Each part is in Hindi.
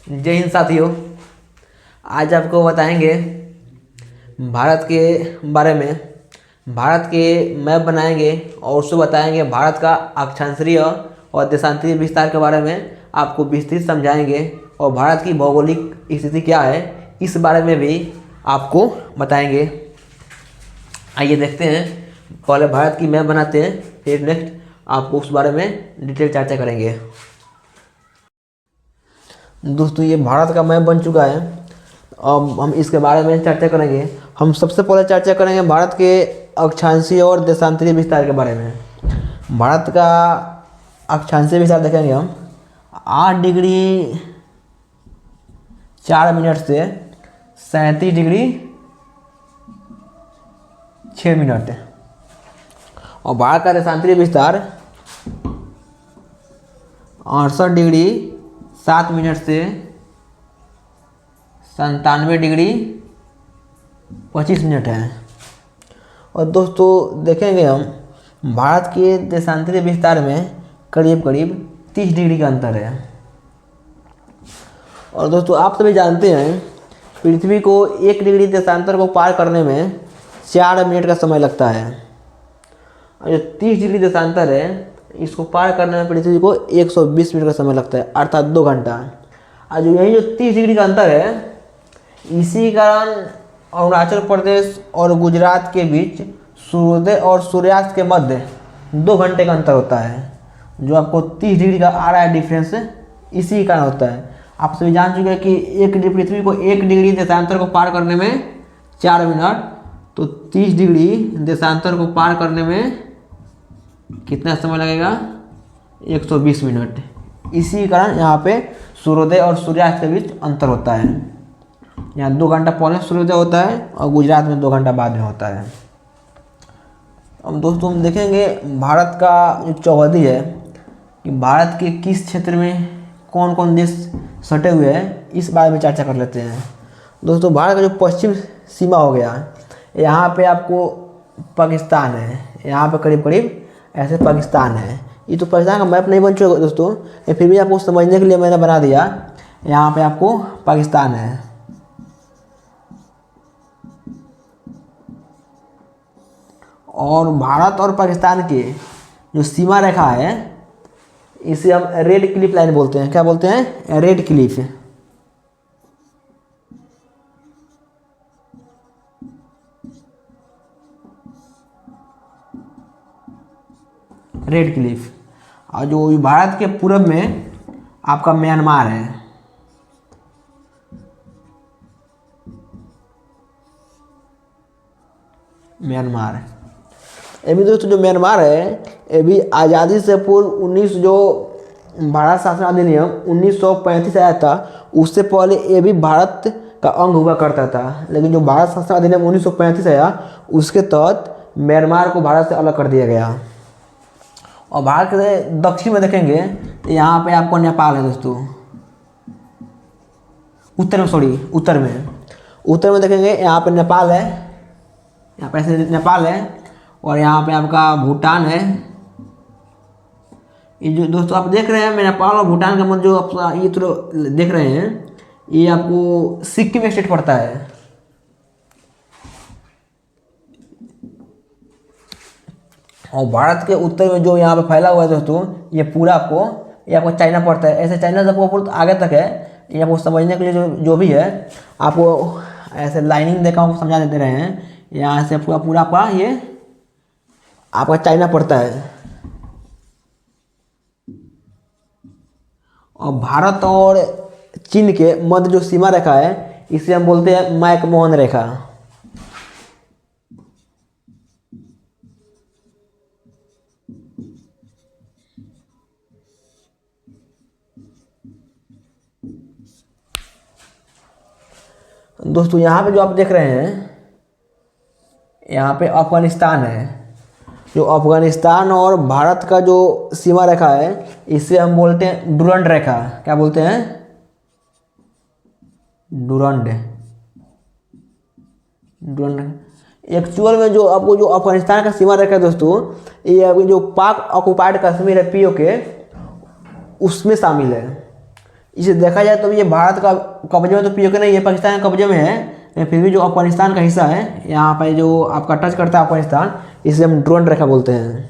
जय हिंद साथियों। आज आपको बताएंगे भारत के बारे में। भारत के मैप बनाएंगे और उसको बताएंगे भारत का अक्षांशीय और देशांतरीय विस्तार के बारे में आपको विस्तृत समझाएंगे और भारत की भौगोलिक स्थिति क्या है इस बारे में भी आपको बताएंगे। आइए देखते हैं। पहले भारत की मैप बनाते हैं, फिर नेक्स्ट आपको उस बारे में डिटेल चर्चा करेंगे। दोस्तों, ये भारत का मैप बन चुका है। अब हम इसके बारे में चर्चा करेंगे। हम सबसे पहले चर्चा करेंगे भारत के अक्षांशीय और देशांतरीय विस्तार के बारे में। भारत का अक्षांशीय विस्तार देखेंगे हम 8 डिग्री 4 मिनट से 37 डिग्री 6 मिनट और भारत का देशांतरीय विस्तार 68 डिग्री 7 मिनट से 97 डिग्री 25 मिनट है। और दोस्तों देखेंगे हम भारत के देशांतरीय विस्तार में करीब 30 डिग्री का अंतर है। और दोस्तों आप सभी जानते हैं पृथ्वी को 1 डिग्री देशांतर को पार करने में 4 मिनट का समय लगता है। और जो 30 डिग्री देशांतर है इसको पार करने में पृथ्वी को 120 मिनट का समय लगता है, अर्थात 2 घंटा। और जो यही जो 30 डिग्री का अंतर है इसी कारण अरुणाचल प्रदेश और गुजरात के बीच सूर्योदय और सूर्यास्त के मध्य 2 घंटे का अंतर होता है। जो आपको 30 डिग्री का आ रहा है डिफरेंस इसी कारण होता है। आप सभी जान चुके हैं कि पृथ्वी को 1 डिग्री देशांतर को पार करने में 4 मिनट, तो 30 डिग्री देशांतर को पार करने में कितना समय लगेगा? 120 मिनट। इसी कारण यहाँ पे सूर्योदय और सूर्यास्त के बीच अंतर होता है। यहाँ 2 घंटा पहले सूर्योदय होता है और गुजरात में 2 घंटा बाद में होता है। अब दोस्तों हम देखेंगे भारत का जो चौहदी है कि भारत के किस क्षेत्र में कौन कौन देश सटे हुए हैं इस बारे में चर्चा कर लेते हैं। दोस्तों भारत का जो पश्चिम सीमा हो गया यहाँ पे आपको पाकिस्तान है। यहाँ पे करीब ऐसे पाकिस्तान है। ये तो पाकिस्तान का मैप नहीं बन चुका दोस्तों, फिर भी आपको समझने के लिए मैंने बना दिया। यहाँ पे आपको पाकिस्तान है। और भारत और पाकिस्तान की जो सीमा रेखा है इसे हम रेड क्लिफ लाइन बोलते हैं। क्या बोलते हैं? Red Cliff. Red Cliff. और जो भारत के पूर्व में आपका म्यांमार है। म्यांमार ये भी दोस्तों जो म्यांमार है ये भी आज़ादी से पूर्व 19 जो भारत शासन अधिनियम 1935 आया था उससे पहले ये भी भारत का अंग हुआ करता था। लेकिन जो भारत शासन अधिनियम 1935 आया उसके तहत म्यांमार को भारत से अलग कर दिया गया। और भारत के दक्षिण में देखेंगे तो यहाँ पे आपको नेपाल है दोस्तों। उत्तर में देखेंगे यहाँ पे नेपाल है। यहाँ पे ऐसे नेपाल है और यहाँ पे आपका भूटान है। ये जो दोस्तों आप देख रहे हैं नेपाल और भूटान का मध्य जो आप ये तो देख रहे हैं ये आपको सिक्किम स्टेट पड़ता है। और भारत के उत्तर में जो यहाँ पे फैला हुआ है दोस्तों ये पूरा आपको चाइना पड़ता है। ऐसे चाइना से आपको बहुत आगे तक है। ये आपको समझने के लिए जो भी है आपको ऐसे लाइनिंग देखा आपको समझा देते रहे हैं। यहाँ से पूरा आपका ये आपका चाइना पड़ता है। और भारत और चीन के मध्य जो सीमा रेखा है इसे हम बोलते हैं मैकमोहन रेखा। दोस्तों यहाँ पे जो आप देख रहे हैं यहाँ पे अफगानिस्तान है। जो अफगानिस्तान और भारत का जो सीमा रेखा है इसे हम बोलते हैं डुरंड रेखा। क्या बोलते हैं? डुरंड। एक्चुअल में जो आपको जो अफगानिस्तान का सीमा रेखा है दोस्तों ये अभी जो पाक ऑक्युपाइड कश्मीर है POK उसमें शामिल है। इसे देखा जाए तो ये भारत का कब्जे में तो पीओके नहीं है, पाकिस्तान के कब्जे में है, लेकिन फिर भी जो अफगानिस्तान का हिस्सा है यहाँ पे जो आपका टच करता है अफगानिस्तान, इसे हम ड्रोन रेखा बोलते हैं।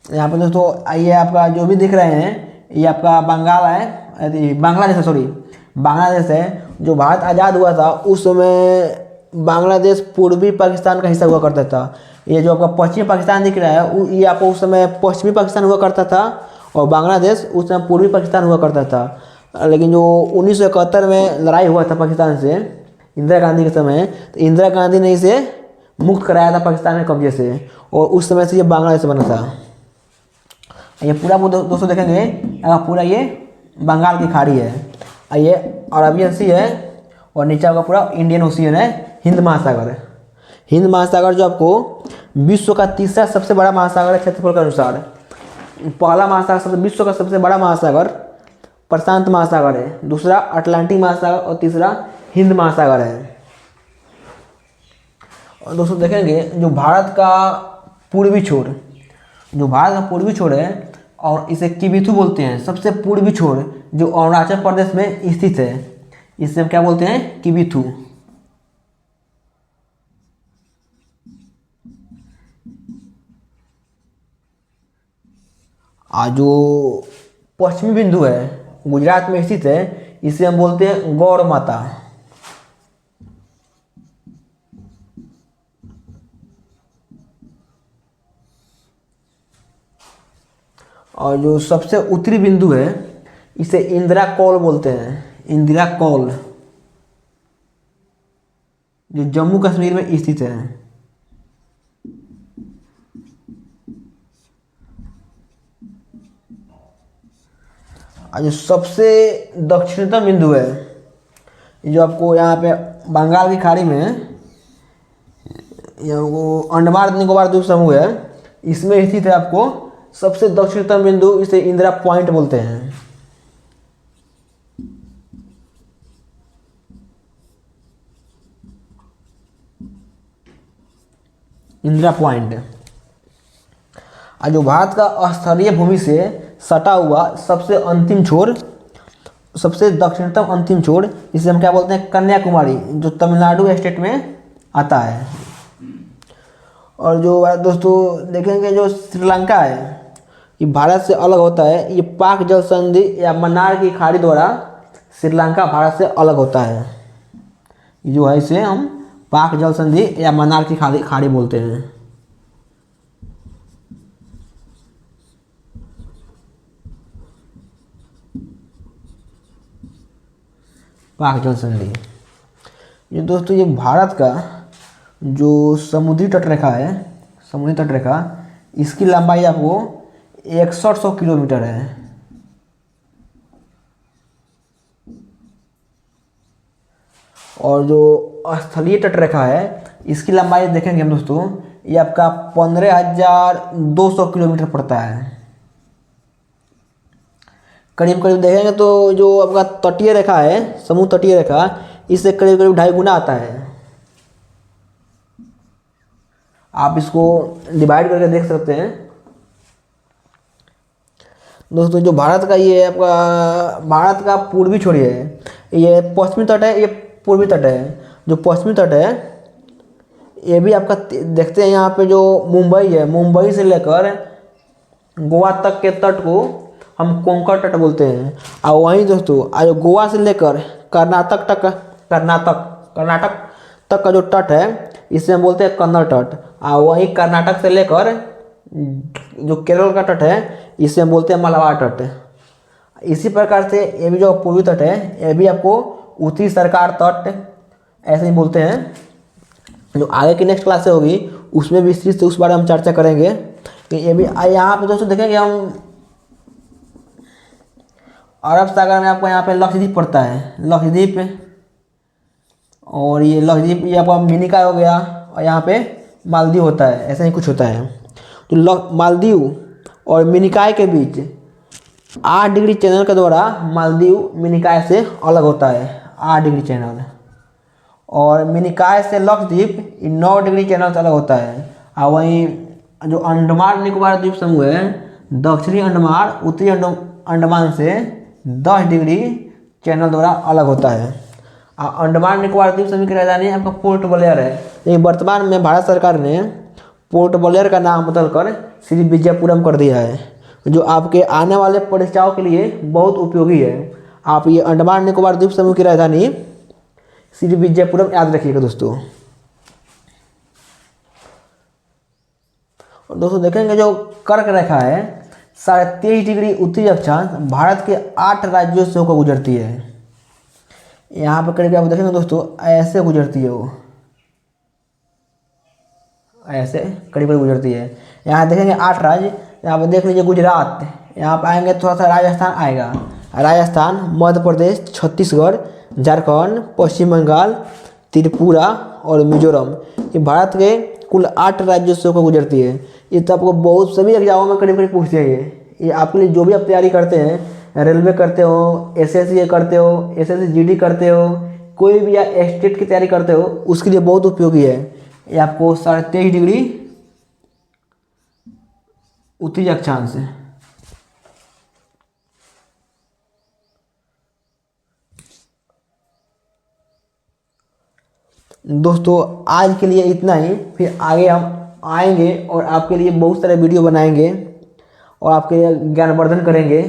यहाँ पे दोस्तों ये आपका जो भी दिख रहे हैं ये आपका बंगाल है, बांग्लादेश है, सॉरी बांग्लादेश है। जो भारत आज़ाद हुआ था उस समय बांग्लादेश पूर्वी पाकिस्तान का हिस्सा हुआ करता था। ये जो आपका पश्चिमी पाकिस्तान दिख रहा है ये आपको उस समय पश्चिमी पाकिस्तान हुआ करता था और बांग्लादेश उस समय पूर्वी पाकिस्तान हुआ करता था। लेकिन जो 1971 में लड़ाई हुआ था पाकिस्तान से इंदिरा गांधी के समय, तो इंदिरा गांधी ने इसे मुक्त कराया था पाकिस्तान के कब्जे से और उस समय से ये बांग्लादेश बना था। ये पूरा दोस्तों देखेंगे पूरा ये बंगाल की खाड़ी है, ये अरबियन सी है और नीचे का पूरा इंडियन ओशियन है, हिंद महासागर है। हिंद महासागर जो आपको विश्व का तीसरा सबसे बड़ा महासागर है क्षेत्रफल के अनुसार। पहला महासागर विश्व का सबसे बड़ा महासागर प्रशांत महासागर है, दूसरा अटलांटिक महासागर और तीसरा हिंद महासागर है। और दोस्तों देखेंगे जो भारत का पूर्वी छोर, जो भारत का पूर्वी छोर है और इसे किबिथु बोलते हैं, सबसे पूर्वी छोर जो अरुणाचल प्रदेश में स्थित है, इसे हम क्या बोलते हैं, किबिथु। जो पश्चिमी बिंदु है गुजरात में स्थित है, इसे हम बोलते हैं गौड़ माता। और जो सबसे उत्तरी बिंदु है इसे इंदिरा कौल बोलते हैं, इंदिरा कौल, जो जम्मू कश्मीर में स्थित है। और जो सबसे दक्षिणतम बिंदु है जो आपको यहाँ पे बंगाल की खाड़ी में, वो अंडमान निकोबार द्वीप समूह है, इसमें स्थित है आपको सबसे दक्षिणतम बिंदु, इसे इंदिरा पॉइंट बोलते हैं। इंदिरा पॉइंट। और जो भारत का स्थलीय भूमि से सटा हुआ सबसे अंतिम छोर, सबसे दक्षिणतम अंतिम छोर, इसे हम क्या बोलते हैं, कन्याकुमारी, जो तमिलनाडु स्टेट में आता है। और जो दोस्तों देखेंगे जो श्रीलंका है ये भारत से अलग होता है, ये पाक जल संधि या मन्नार की खाड़ी द्वारा श्रीलंका भारत से अलग होता है। ये जो है इसे हम पाक जल संधि या मन्नार की खाड़ी बोलते हैं। पाक जल संधि। ये दोस्तों ये भारत का जो समुद्री तटरेखा है, समुद्री तटरेखा, इसकी लंबाई आपको 6100 किलोमीटर है। और जो स्थलीय तटरेखा है इसकी लंबाई देखेंगे हम दोस्तों, ये आपका 15,200 किलोमीटर पड़ता है। करीब करीब देखेंगे तो जो आपका तटीय रेखा है, समुद्र तटीय रेखा, इससे करीब करीब 2.5 गुना आता है। आप इसको डिवाइड करके देख सकते हैं। दोस्तों जो भारत का ये आपका भारत का पूर्वी छोर है, ये पश्चिमी तट है, ये पूर्वी तट है। जो पश्चिमी तट है ये भी आपका देखते हैं यहाँ पे जो मुंबई है, मुंबई से लेकर गोवा तक के तट को हम कोंकण तट बोलते हैं। और वहीं दोस्तों गोवा से लेकर कर्नाटक तक का जो तट है इसे हम बोलते हैं कन्नड़ तट। और वहीं कर्नाटक से लेकर जो केरल का तट है इसे हम बोलते हैं मलाबार तट। इसी प्रकार से ये भी जो पूर्वी तट है ये भी आपको उत्तरी सरकार तट ऐसे ही बोलते हैं। जो आगे की नेक्स्ट क्लास से होगी उसमें विस्तृत से उस बारे में हम चर्चा करेंगे कि ये भी। यहाँ पे दोस्तों देखेंगे हम अरब सागर में आपको यहाँ पे लक्षद्वीप पड़ता है, लक्षद्वीप। और ये लक्षद्वीप ये आपका मिनिका हो गया और यहाँ पे मालदीव होता है, ऐसा ही कुछ होता है। तो मालदीव और मिनिकाय के बीच 8 डिग्री चैनल के द्वारा मालदीव मिनिकाय से अलग होता है, 8 डिग्री चैनल। और मिनिकाय से लक्षद्वीप 9 डिग्री चैनल से अलग होता है। और वहीं जो अंडमान निकोबार द्वीप समूह है, दक्षिणी अंडमान उत्तरी अंडमान से 10 डिग्री चैनल द्वारा अलग होता है। अंडमान निकोबार द्वीप समूह की राजधानी आपका पोर्ट ब्लेयर है, लेकिन वर्तमान में भारत सरकार ने पोर्ट ब्लेयर का नाम बदलकर श्री विजयपुरम कर दिया है, जो आपके आने वाले परीक्षाओं के लिए बहुत उपयोगी है। आप ये अंडमान निकोबार द्वीप समूह की राजधानी श्री विजयपुरम याद रखिएगा दोस्तों। और दोस्तों देखेंगे जो कर्क रेखा है 23.5 डिग्री उत्तरी अक्षांश भारत के 8 राज्यों से होकर गुजरती है। यहाँ पर करीब आप देखेंगे दोस्तों ऐसे गुजरती है, वो ऐसे करीब गुजरती है। यहाँ देखेंगे 8 राज्य, यहाँ पर देख लीजिए गुजरात, यहाँ पर आएंगे थोड़ा सा राजस्थान आएगा, राजस्थान, मध्य प्रदेश, छत्तीसगढ़, झारखंड, पश्चिम बंगाल, त्रिपुरा और मिजोरम। ये भारत के कुल 8 राज्यों से होकर गुजरती है। ये तो आपको बहुत सभी एग्जामों में करीब करीब पूछते हैं। ये आपके लिए जो भी आप तैयारी करते हैं, रेलवे करते हो, एसएससी करते हो, एसएससी जीडी करते हो, कोई भी या स्टेट की तैयारी करते हो, उसके लिए बहुत उपयोगी है। ये आपको 23.5 डिग्री उत्तरी अक्षांश है। दोस्तों आज के लिए इतना ही, फिर आगे हम आएंगे और आपके लिए बहुत सारे वीडियो बनाएंगे और आपके लिए ज्ञानवर्धन करेंगे।